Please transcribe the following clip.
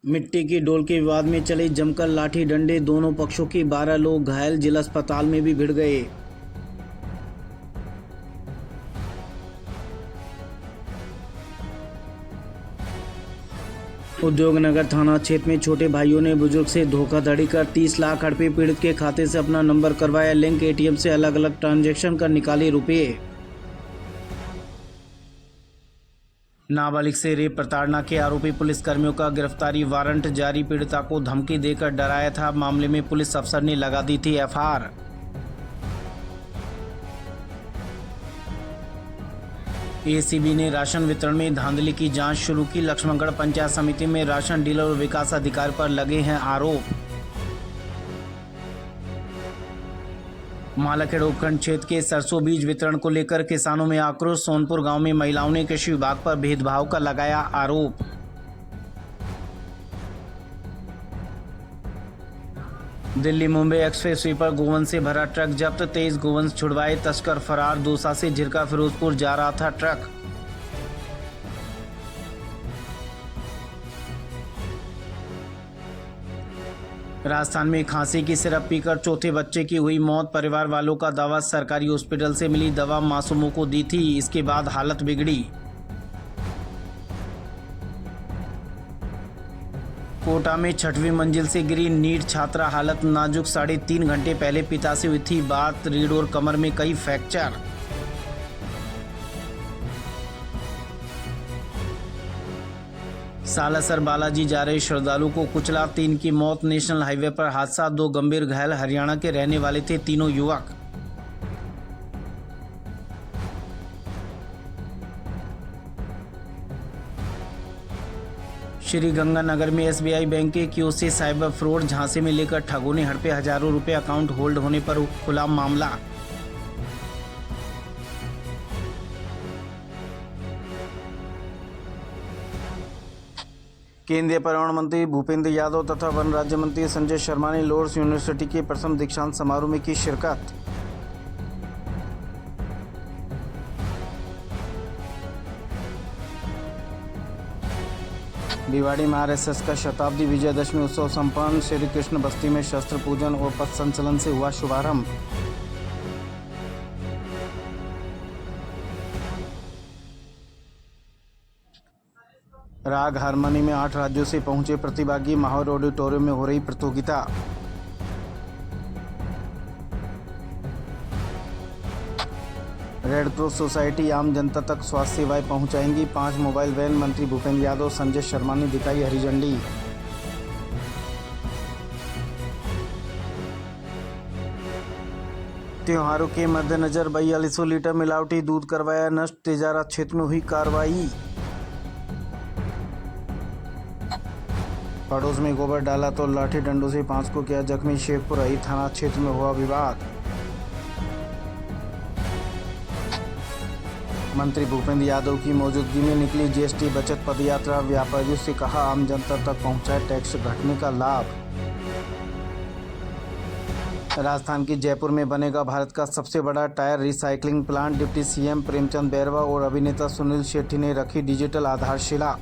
मिट्टी की डोल के विवाद में चले जमकर लाठी डंडे, दोनों पक्षों के 12 लोग घायल, जिला अस्पताल में भी भिड़ गए। उद्योगनगर थाना क्षेत्र में छोटे भाइयों ने बुजुर्ग से धोखाधड़ी कर 30 लाख हड़पे, पीड़ित के खाते से अपना नंबर करवाया लिंक, एटीएम से अलग अलग ट्रांजैक्शन कर निकाले रुपये। नाबालिग से रेप प्रताड़ना के आरोपी पुलिसकर्मियों का गिरफ्तारी वारंट जारी, पीड़िता को धमकी देकर डराया था। मामले में पुलिस अफसर ने लगा दी थी एफआईआर। एसीबी ने राशन वितरण में धांधली की जांच शुरू की। लक्ष्मणगढ़ पंचायत समिति में राशन डीलर और विकास अधिकारी पर लगे हैं आरोप। मालाखेड़ उपखंड क्षेत्र के सरसों बीज वितरण को लेकर किसानों में आक्रोश। सोनपुर गांव में महिलाओं ने कृषि विभाग पर भेदभाव का लगाया आरोप। दिल्ली मुंबई एक्सप्रेस वे पर गोवंश से भरा ट्रक जब्त, 23 गोवंश छुड़वाए, तस्कर फरार। दौसा से झिरका फिरोजपुर जा रहा था ट्रक। राजस्थान में खांसी की सिरप पीकर चौथे बच्चे की हुई मौत, परिवार वालों का दावा सरकारी हॉस्पिटल से मिली दवा मासूमों को दी थी, इसके बाद हालत बिगड़ी। कोटा में 6वीं मंजिल से गिरी नीट छात्रा, हालत नाजुक, 3.5 घंटे पहले पिता से हुई थी बात, रीढ़ और कमर में कई फ्रैक्चर। सालासर बालाजी जा रहे श्रद्धालु को कुचला, 3 की मौत। नेशनल हाईवे पर हादसा, 2 गंभीर घायल, हरियाणा के रहने वाले थे तीनों युवक। श्री गंगानगर में एसबीआई बैंक के कियोस्क से साइबर फ्रॉड, झांसे में लेकर ठगों ने हड़पे हजारों रुपए, अकाउंट होल्ड होने पर खुला मामला। केंद्रीय पर्यावरण मंत्री भूपेंद्र यादव तथा वन राज्य मंत्री संजय शर्मा ने लॉर्ड्स यूनिवर्सिटी के प्रथम दीक्षांत समारोह में की शिरकत। भिवाड़ी में आरएसएस का शताब्दी विजयदशमी उत्सव संपन्न, श्री कृष्ण बस्ती में शस्त्र पूजन और पथ संचलन से हुआ शुभारंभ। राग हारमोनी में 8 राज्यों से पहुंचे प्रतिभागी, माहौर ऑडिटोरियम में हो रही प्रतियोगिता। रेड क्रॉस सोसाइटी आम जनता तक स्वास्थ्य सेवाएं पहुंचाएंगी, 5 मोबाइल वैन, मंत्री भूपेंद्र यादव संजय शर्मा ने दिखाई हरी झंडी। त्योहारों के मद्देनजर 4200 लीटर मिलावटी दूध करवाया नष्ट, तेजारा क्षेत्र में हुई कार्रवाई। पड़ोस में गोबर डाला तो लाठी डंडों से 5 को किया जख्मी, शेखपुराही थाना क्षेत्र में हुआ विवाद। मंत्री भूपेंद्र यादव की मौजूदगी में निकली जीएसटी बचत पदयात्रा, व्यापारियों से कहा आम जनता तक पहुंचाए टैक्स घटने का लाभ। राजस्थान के जयपुर में बनेगा भारत का सबसे बड़ा tyre recycling plant, deputy CM Premchand Bairwa और अभिनेता सुनील शेट्टी ने रखी डिजिटल आधारशिला।